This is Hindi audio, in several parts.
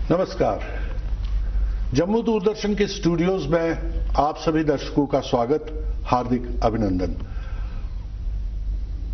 नमस्कार। जम्मू दूरदर्शन के स्टूडियोज में आप सभी दर्शकों का स्वागत, हार्दिक अभिनंदन।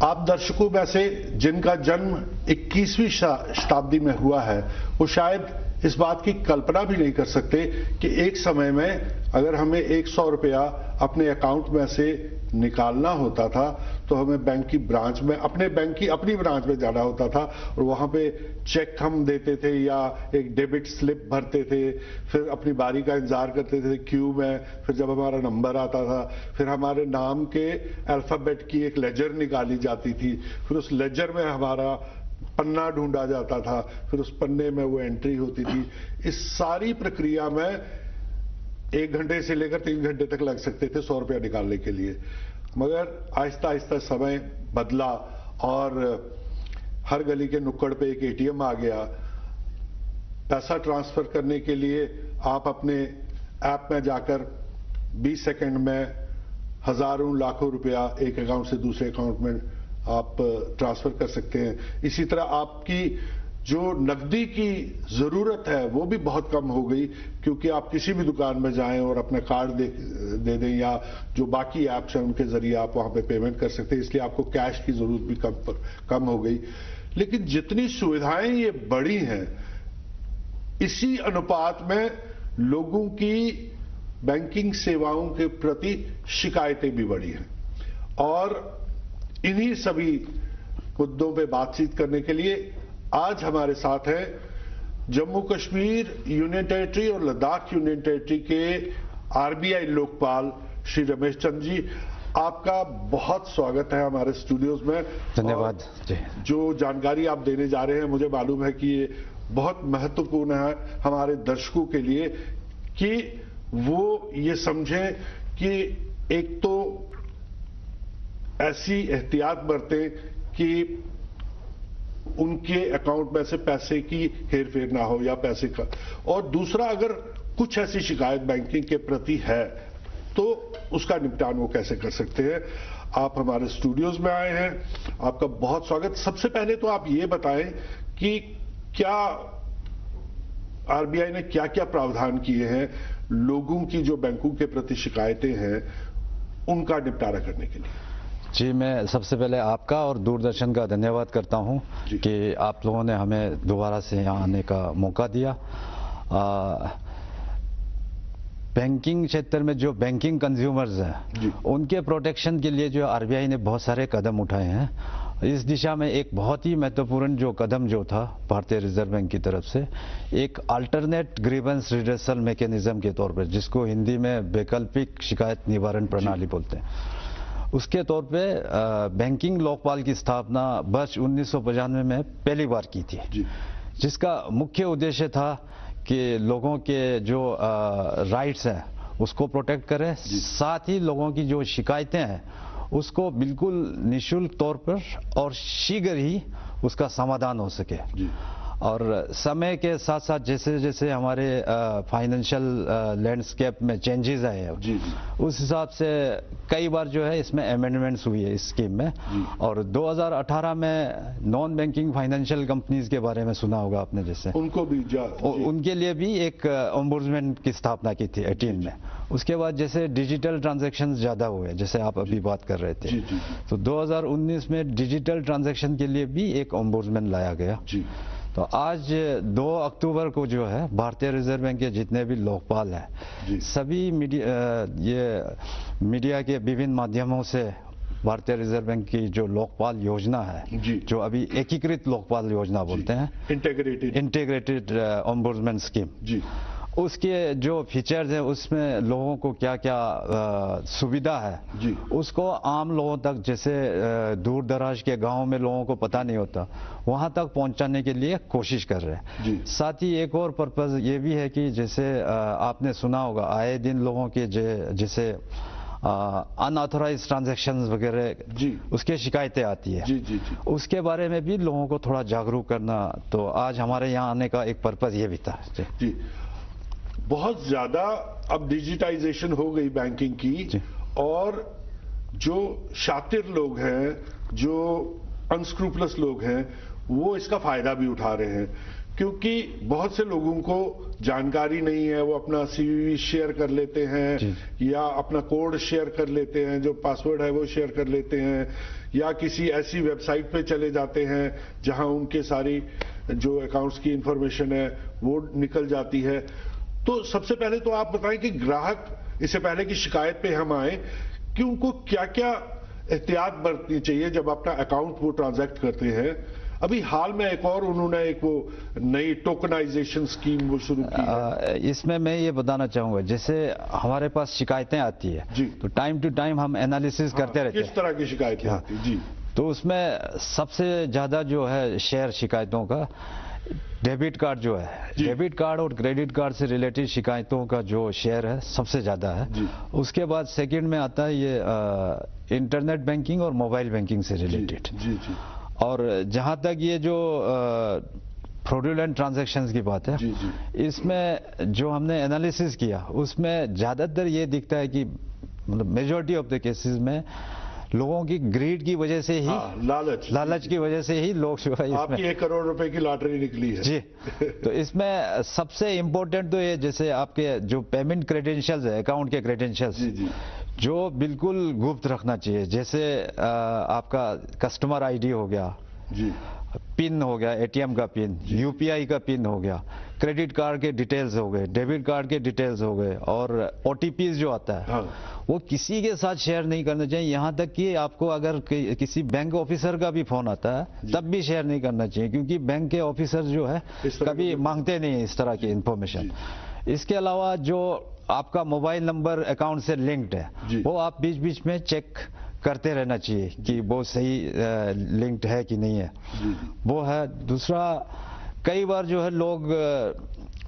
आप दर्शकों में से जिनका जन्म 21वीं शताब्दी में हुआ है वो शायद इस बात की कल्पना भी नहीं कर सकते कि एक समय में अगर हमें 100 रुपया अपने अकाउंट में से निकालना होता था तो हमें बैंक की ब्रांच में अपनी ब्रांच में जाना होता था और वहां पे चेक हम देते थे या एक डेबिट स्लिप भरते थे, फिर अपनी बारी का इंतजार करते थे क्यू में। फिर जब हमारा नंबर आता था फिर हमारे नाम के अल्फाबेट की एक लेजर निकाली जाती थी, फिर उस लेजर में हमारा पन्ना ढूंढा जाता था, फिर उस पन्ने में वो एंट्री होती थी। इस सारी प्रक्रिया में 1 घंटे से लेकर 3 घंटे तक लग सकते थे 100 रुपया निकालने के लिए। मगर आहिस्ता आहिस्ता समय बदला और हर गली के नुक्कड़ पे एक एटीएम आ गया। पैसा ट्रांसफर करने के लिए आप अपने ऐप में जाकर 20 सेकंड में हजारों लाखों रुपया एक अकाउंट से दूसरे अकाउंट में आप ट्रांसफर कर सकते हैं। इसी तरह आपकी जो नकदी की जरूरत है वो भी बहुत कम हो गई, क्योंकि आप किसी भी दुकान में जाएं और अपना कार्ड दे दें या जो बाकी ऐप्स हैं उनके जरिए आप वहां पे पेमेंट कर सकते हैं, इसलिए आपको कैश की जरूरत भी कम हो गई। लेकिन जितनी सुविधाएं ये बढ़ी हैं इसी अनुपात में लोगों की बैंकिंग सेवाओं के प्रति शिकायतें भी बढ़ी हैं। और इन्हीं सभी मुद्दों पे बातचीत करने के लिए आज हमारे साथ हैं जम्मू कश्मीर यूनियन टेरिटरी और लद्दाख यूनियन टेरिटरी के आरबीआई लोकपाल श्री रमेश चंद जी। आपका बहुत स्वागत है हमारे स्टूडियोज में। धन्यवाद जी। जो जानकारी आप देने जा रहे हैं मुझे मालूम है कि ये बहुत महत्वपूर्ण है हमारे दर्शकों के लिए कि वो ये समझें कि एक तो ऐसी एहतियात बरतें कि उनके अकाउंट में से पैसे की हेरफेर ना हो या पैसे का, और दूसरा अगर कुछ ऐसी शिकायत बैंकिंग के प्रति है तो उसका निपटान वो कैसे कर सकते हैं। आप हमारे स्टूडियोज में आए हैं, आपका बहुत स्वागत। सबसे पहले तो आप ये बताएं कि क्या आरबीआई ने क्या क्या प्रावधान किए हैं लोगों की जो बैंकों के प्रति शिकायतें हैं उनका निपटारा करने के लिए। जी, मैं सबसे पहले आपका और दूरदर्शन का धन्यवाद करता हूं कि आप लोगों ने हमें दोबारा से यहां आने का मौका दिया। बैंकिंग क्षेत्र में जो बैंकिंग कंज्यूमर्स हैं उनके प्रोटेक्शन के लिए जो आरबीआई ने बहुत सारे कदम उठाए हैं। इस दिशा में एक बहुत ही महत्वपूर्ण जो कदम जो था भारतीय रिजर्व बैंक की तरफ से एक अल्टरनेट ग्रीवेंस रिड्रेसल मैकेनिज्म के तौर पर, जिसको हिंदी में वैकल्पिक शिकायत निवारण प्रणाली बोलते हैं, उसके तौर पे बैंकिंग लोकपाल की स्थापना वर्ष 1995 में पहली बार की थी, जिसका मुख्य उद्देश्य था कि लोगों के जो राइट्स हैं उसको प्रोटेक्ट करें, साथ ही लोगों की जो शिकायतें हैं उसको बिल्कुल निःशुल्क तौर पर और शीघ्र ही उसका समाधान हो सके। और समय के साथ साथ जैसे जैसे हमारे फाइनेंशियल लैंडस्केप में चेंजेस आए हैं उस हिसाब से कई बार जो है इसमें अमेंडमेंट्स हुई है इस स्कीम में। और 2018 में नॉन बैंकिंग फाइनेंशियल कंपनीज के बारे में सुना होगा आपने, जैसे उनको भी उनके लिए भी एक ओम्बुड्समैन की स्थापना की थी 18 में। उसके बाद जैसे डिजिटल ट्रांजैक्शंस ज्यादा हुए, जैसे आप अभी बात कर रहे थे, तो 2019 में डिजिटल ट्रांजैक्शन के लिए भी एक ओम्बुड्समैन लाया गया। तो आज 2 अक्टूबर को जो है भारतीय रिजर्व बैंक के जितने भी लोकपाल हैं सभी मीडिया के विभिन्न माध्यमों से भारतीय रिजर्व बैंक की जो लोकपाल योजना है, जो अभी एकीकृत लोकपाल योजना बोलते हैं, इंटीग्रेटेड ओम्बुड्समैन स्कीम, उसके जो फीचर्स हैं उसमें लोगों को क्या क्या सुविधा है उसको आम लोगों तक, जैसे दूर दराज के गांव में लोगों को पता नहीं होता, वहां तक पहुंचाने के लिए कोशिश कर रहे हैं। साथ ही एक और पर्पस ये भी है कि जैसे आपने सुना होगा आए दिन लोगों के जैसे अनऑथराइज्ड ट्रांजैक्शंस वगैरह उसके शिकायतें आती है, उसके बारे में भी लोगों को थोड़ा जागरूक करना, तो आज हमारे यहाँ आने का एक पर्पस ये भी था। जी, बहुत ज्यादा अब डिजिटाइजेशन हो गई बैंकिंग की, और जो शातिर लोग हैं, जो अनस्क्रूपलस लोग हैं, वो इसका फायदा भी उठा रहे हैं। क्योंकि बहुत से लोगों को जानकारी नहीं है, वो अपना सीवी शेयर कर लेते हैं या अपना कोड शेयर कर लेते हैं, जो पासवर्ड है वो शेयर कर लेते हैं, या किसी ऐसी वेबसाइट पे चले जाते हैं जहां उनके सारी जो अकाउंट्स की इंफॉर्मेशन है वो निकल जाती है। तो सबसे पहले तो आप बताएं कि ग्राहक, इससे पहले कि शिकायत पे हम आए, कि उनको क्या क्या एहतियात बरतनी चाहिए जब अपना अकाउंट वो ट्रांजैक्ट करते हैं। अभी हाल में एक और उन्होंने एक वो नई टोकनाइजेशन स्कीम वो शुरू की है। इसमें मैं ये बताना चाहूंगा, जैसे हमारे पास शिकायतें आती है जी, तो टाइम टू टाइम हम एनालिसिस करते रहते हैं किस तरह की शिकायतें आती है। जी, तो उसमें सबसे ज्यादा जो है शेयर शिकायतों का डेबिट कार्ड जो है, डेबिट कार्ड और क्रेडिट कार्ड से रिलेटेड शिकायतों का जो शेयर है सबसे ज्यादा है। उसके बाद सेकंड में आता है ये इंटरनेट बैंकिंग और मोबाइल बैंकिंग से रिलेटेड। जी जी। और जहां तक ये जो फ्रॉडुलेंट ट्रांजैक्शंस की बात है, जी जी, इसमें जो हमने एनालिसिस किया उसमें ज्यादातर ये दिखता है कि मतलब मेजॉरिटी ऑफ द केसेस में लोगों की ग्रीड की वजह से ही, लालच की वजह से ही लोग जो है, आपकी 1 करोड़ रुपए की लॉटरी निकली है। जी। तो इसमें सबसे इंपॉर्टेंट तो ये, जैसे आपके जो पेमेंट क्रेडेंशियल्स है, अकाउंट के क्रेडेंशियल्स, जो बिल्कुल गुप्त रखना चाहिए। जैसे आपका कस्टमर आईडी हो गया, जी, पिन हो गया, एटीएम का पिन, यूपीआई का पिन हो गया, क्रेडिट कार्ड के डिटेल्स हो गए, डेबिट कार्ड के डिटेल्स हो गए, और ओटीपीज जो आता है, हाँ, वो किसी के साथ शेयर नहीं करना चाहिए। यहां तक कि आपको अगर किसी बैंक ऑफिसर का भी फोन आता है तब भी शेयर नहीं करना चाहिए, क्योंकि बैंक के ऑफिसर जो है कभी मांगते नहीं है इस तरह की इंफॉर्मेशन। इसके अलावा जो आपका मोबाइल नंबर अकाउंट से लिंक्ड है, वो आप बीच बीच में चेक करते रहना चाहिए कि वो सही लिंक्ड है कि नहीं है, वो है। दूसरा, कई बार जो है लोग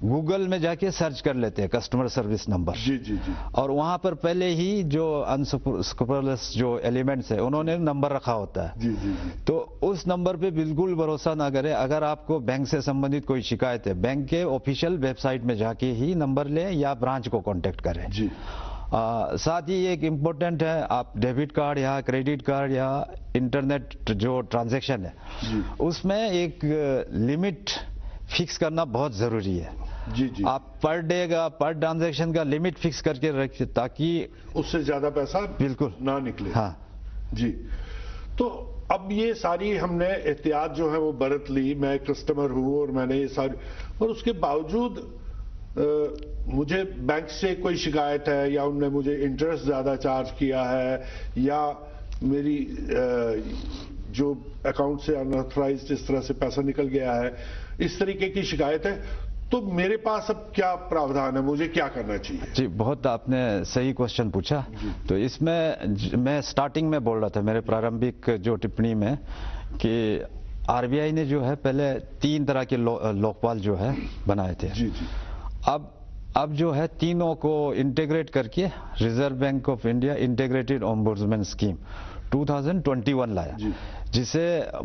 गूगल में जाके सर्च कर लेते हैं कस्टमर सर्विस नंबर, जी जी जी, और वहां पर पहले ही जो अनस्क्रूपुलस जो एलिमेंट्स है उन्होंने नंबर रखा होता है। जी जी जी। तो उस नंबर पे बिल्कुल भरोसा ना करें। अगर आपको बैंक से संबंधित कोई शिकायत है, बैंक के ऑफिशियल वेबसाइट में जाके ही नंबर लें या ब्रांच को कांटेक्ट करें। जी। साथ ही एक इम्पोर्टेंट है, आप डेबिट कार्ड या क्रेडिट कार्ड या इंटरनेट जो ट्रांजैक्शन है, उसमें एक लिमिट फिक्स करना बहुत जरूरी है। जी जी। आप पर डे का, पर ट्रांजैक्शन का लिमिट फिक्स करके रखिए ताकि उससे ज्यादा पैसा बिल्कुल ना निकले। हाँ जी। तो अब ये सारी हमने एहतियात जो है वो बरत ली। मैं कस्टमर हूं और मैंने ये सारी, और उसके बावजूद मुझे बैंक से कोई शिकायत है, या उनने मुझे इंटरेस्ट ज्यादा चार्ज किया है, या मेरी जो अकाउंट से अनऑथराइज्ड इस तरह से पैसा निकल गया है, इस तरीके की शिकायत है, तो मेरे पास अब क्या प्रावधान है, मुझे क्या करना चाहिए? जी, बहुत आपने सही क्वेश्चन पूछा। तो इसमें मैं स्टार्टिंग में बोल रहा था मेरे प्रारंभिक जो टिप्पणी में, कि आरबीआई ने जो है पहले 3 तरह के लोकपाल जो है बनाए थे। जी जी। अब जो है तीनों को इंटीग्रेट करके reserve bank of India integrated ombudsman scheme 2021 लाया, जिसे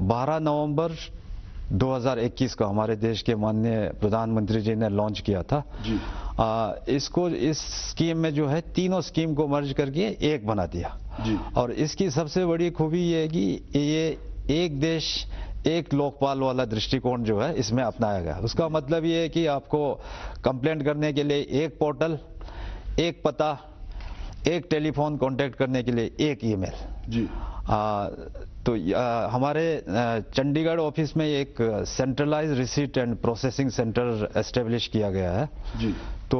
12 नवंबर 2021 को हमारे देश के माननीय प्रधानमंत्री जी ने लॉन्च किया था। जी। इसको, इस स्कीम में जो है तीनों स्कीम को मर्ज करके एक बना दिया। जी। और इसकी सबसे बड़ी खूबी ये है कि ये एक देश एक लोकपाल वाला दृष्टिकोण जो है इसमें अपनाया गया। उसका मतलब ये है कि आपको कंप्लेंट करने के लिए एक पोर्टल, एक पता, एक टेलीफोन कांटेक्ट करने के लिए एक ईमेल। जी। तो हमारे चंडीगढ़ ऑफिस में एक centralise receipt and processing centre establish किया गया है। जी। तो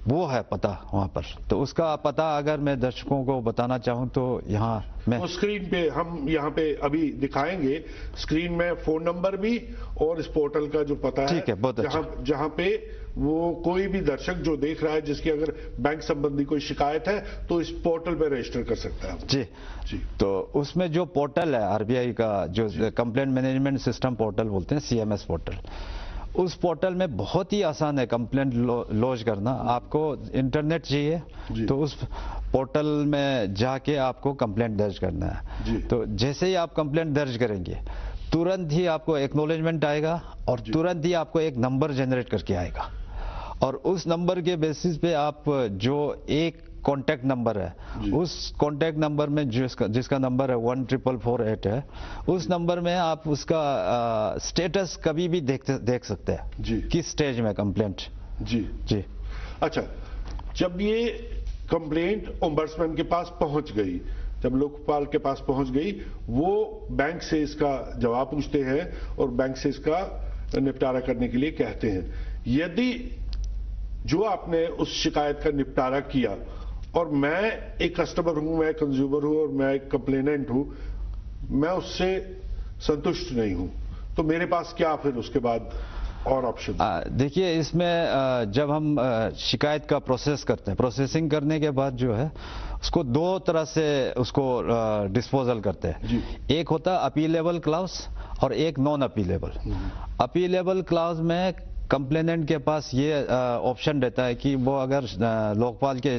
वो है पता वहां पर। तो उसका पता अगर मैं दर्शकों को बताना चाहूं तो यहाँ मैं तो स्क्रीन पे, हम यहाँ पे अभी दिखाएंगे स्क्रीन में फोन नंबर भी और इस पोर्टल का जो पता है। ठीक है, बहुत अच्छा। जहाँ पे वो कोई भी दर्शक जो देख रहा है जिसकी अगर बैंक संबंधी कोई शिकायत है तो इस पोर्टल पे रजिस्टर कर सकता है। जी जी। तो उसमें जो पोर्टल है आरबीआई का, जो कंप्लेंट मैनेजमेंट सिस्टम पोर्टल बोलते हैं, सीएमएस पोर्टल, उस पोर्टल में बहुत ही आसान है कंप्लेंट लॉन्च करना। आपको इंटरनेट चाहिए तो उस पोर्टल में जाके आपको कंप्लेंट दर्ज करना है। तो जैसे ही आप कंप्लेंट दर्ज करेंगे तुरंत ही आपको एक्नॉलेजमेंट आएगा और तुरंत ही आपको एक नंबर जनरेट करके आएगा, और उस नंबर के बेसिस पे आप जो एक कॉन्टैक्ट नंबर है, उस कॉन्टैक्ट नंबर में जिसका नंबर है 14448 है, उस नंबर में आप उसका स्टेटस कभी भी देख सकते हैं जी, किस स्टेज में कंप्लेंट। जी जी। अच्छा, जब ये कंप्लेंट ओम्बड्समैन के पास पहुंच गई, जब लोकपाल के पास पहुंच गई, वो बैंक से इसका जवाब पूछते हैं और बैंक से इसका निपटारा करने के लिए कहते हैं। यदि जो आपने उस शिकायत का निपटारा किया और मैं एक कस्टमर हूं, मैं कंज्यूमर हूं और मैं एक कंप्लेनेंट हूं, मैं उससे संतुष्ट नहीं हूं, तो मेरे पास क्या फिर उसके बाद और ऑप्शन? देखिए, इसमें जब हम शिकायत का प्रोसेस करते हैं, प्रोसेसिंग करने के बाद जो है उसको दो तरह से उसको डिस्पोजल करते हैं। एक होता है अपीलेबल क्लाउज और एक नॉन अपीलेबल। अपीलेबल क्लाउज में कंप्लेनेंट के पास ये ऑप्शन रहता है कि वो अगर लोकपाल के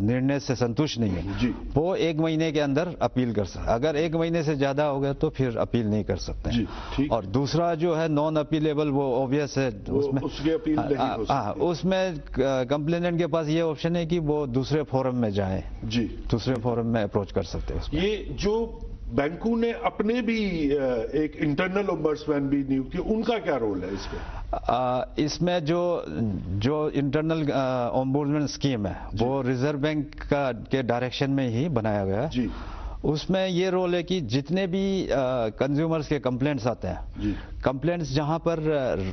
निर्णय से संतुष्ट नहीं है, वो 1 महीने के अंदर अपील कर सकते। अगर 1 महीने से ज्यादा हो गया तो फिर अपील नहीं कर सकते। और दूसरा जो है नॉन अपीलेबल, वो ऑब्वियस है, उसमें उसकी अपील नहीं हो सकती। उसमें कंप्लेनेंट के पास ये ऑप्शन है कि वो दूसरे फोरम में जाए, जी, दूसरे फोरम में अप्रोच कर सकते हैं। ये जो बैंकों ने अपने भी एक इंटरनल ओम्बड्समैन भी नियुक्त किया, उनका क्या रोल है इसमें? इसमें जो इंटरनल ओम्बड्समैन स्कीम है वो रिजर्व बैंक के डायरेक्शन में ही बनाया गया है। उसमें ये रोल है कि जितने भी कंज्यूमर्स के कंप्लेंट्स आते हैं, कंप्लेंट्स जहां पर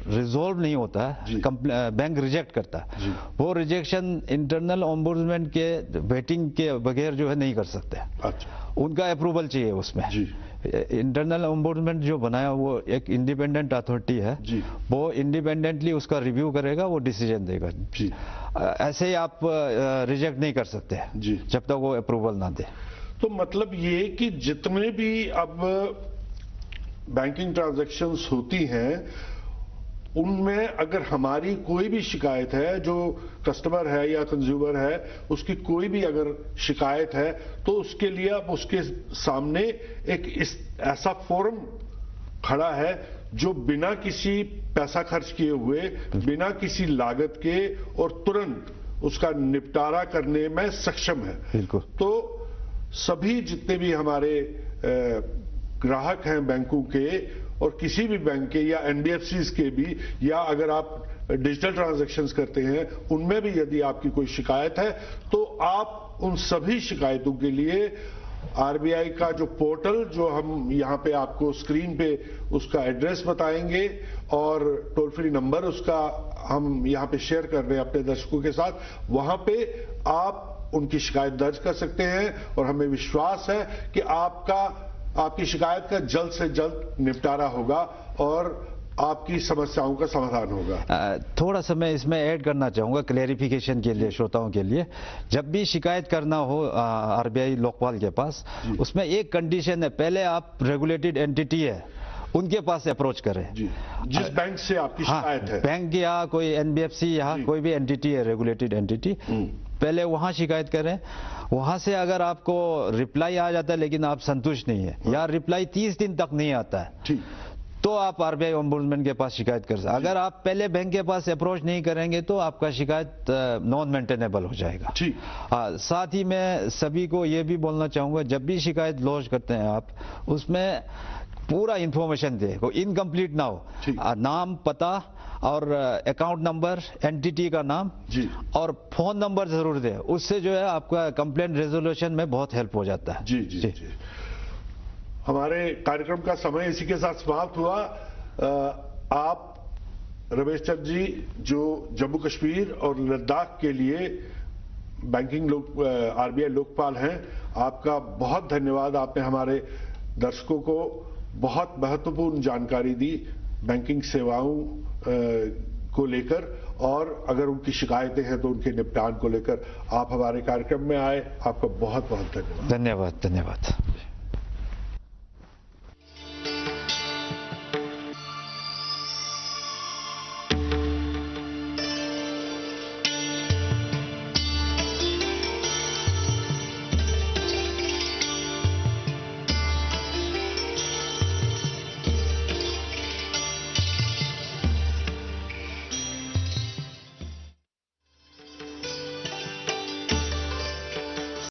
रिजॉल्व नहीं होता है, बैंक रिजेक्ट करता है, वो रिजेक्शन इंटरनल ओम्बड्समैन के वेटिंग के बगैर जो है नहीं कर सकते। अच्छा। उनका अप्रूवल चाहिए उसमें। इंटरनल ओम्बड्समैन जो बनाया वो एक इंडिपेंडेंट अथॉरिटी है, वो इंडिपेंडेंटली उसका रिव्यू करेगा, वो डिसीजन देगा। ऐसे ही आप रिजेक्ट नहीं कर सकते जब तक वो अप्रूवल ना दे। तो मतलब ये कि जितने भी अब बैंकिंग ट्रांजैक्शंस होती हैं, उनमें अगर हमारी कोई भी शिकायत है, जो कस्टमर है या कंज्यूमर है, उसकी कोई भी अगर शिकायत है, तो उसके लिए अब उसके सामने एक ऐसा फोरम खड़ा है जो बिना किसी पैसा खर्च किए हुए, बिना किसी लागत के और तुरंत उसका निपटारा करने में सक्षम है। बिल्कुल। तो सभी जितने भी हमारे ग्राहक हैं बैंकों के, और किसी भी बैंक के या एनबीएफसीज के भी, या अगर आप डिजिटल ट्रांजैक्शंस करते हैं उनमें भी यदि आपकी कोई शिकायत है, तो आप उन सभी शिकायतों के लिए आरबीआई का जो पोर्टल, जो हम यहाँ पे आपको स्क्रीन पे उसका एड्रेस बताएंगे और टोल फ्री नंबर उसका हम यहाँ पे शेयर कर रहे हैं अपने दर्शकों के साथ, वहां पे आप उनकी शिकायत दर्ज कर सकते हैं और हमें विश्वास है कि आपकी शिकायत का जल्द से जल्द निपटारा होगा और आपकी समस्याओं का समाधान होगा। थोड़ा सा मैं इसमें ऐड करना चाहूंगा क्लेरिफिकेशन के लिए, श्रोताओं के लिए। जब भी शिकायत करना हो आरबीआई लोकपाल के पास, उसमें एक कंडीशन है, पहले आप रेगुलेटेड एंटिटी है उनके पास अप्रोच करें। जिस बैंक से आपकी शिकायत है, बैंक या कोई एनबीएफसी या कोई भी एंटिटी है, रेगुलेटेड एंटिटी, पहले वहां शिकायत करें। वहां से अगर आपको रिप्लाई आ जाता है लेकिन आप संतुष्ट नहीं है, या रिप्लाई 30 दिन तक नहीं आता है, तो आप आरबीआई ओम्बड्समैन के पास शिकायत कर सकते। अगर आप पहले बैंक के पास अप्रोच नहीं करेंगे तो आपका शिकायत नॉन मेंटेनेबल हो जाएगा। साथ ही मैं सभी को ये भी बोलना चाहूंगा, जब भी शिकायत लॉन्च करते हैं आप, उसमें पूरा इंफॉर्मेशन दे, इनकम्प्लीट ना हो, नाम, पता और अकाउंट नंबर, एंटिटी का नाम और फोन नंबर जरूर दे। उससे जो है आपका कंप्लेंट रेजोल्यूशन में बहुत हेल्प हो जाता है। जी। हमारे कार्यक्रम का समय इसी के साथ समाप्त हुआ। आप रमेश चंद जी, जो जम्मू कश्मीर और लद्दाख के लिए बैंकिंग आरबीआई लोकपाल हैं, आपका बहुत धन्यवाद। आपने हमारे दर्शकों को बहुत महत्वपूर्ण जानकारी दी बैंकिंग सेवाओं को लेकर, और अगर उनकी शिकायतें हैं तो उनके निपटान को लेकर आप हमारे कार्यक्रम में आए। आपका बहुत बहुत धन्यवाद। धन्यवाद।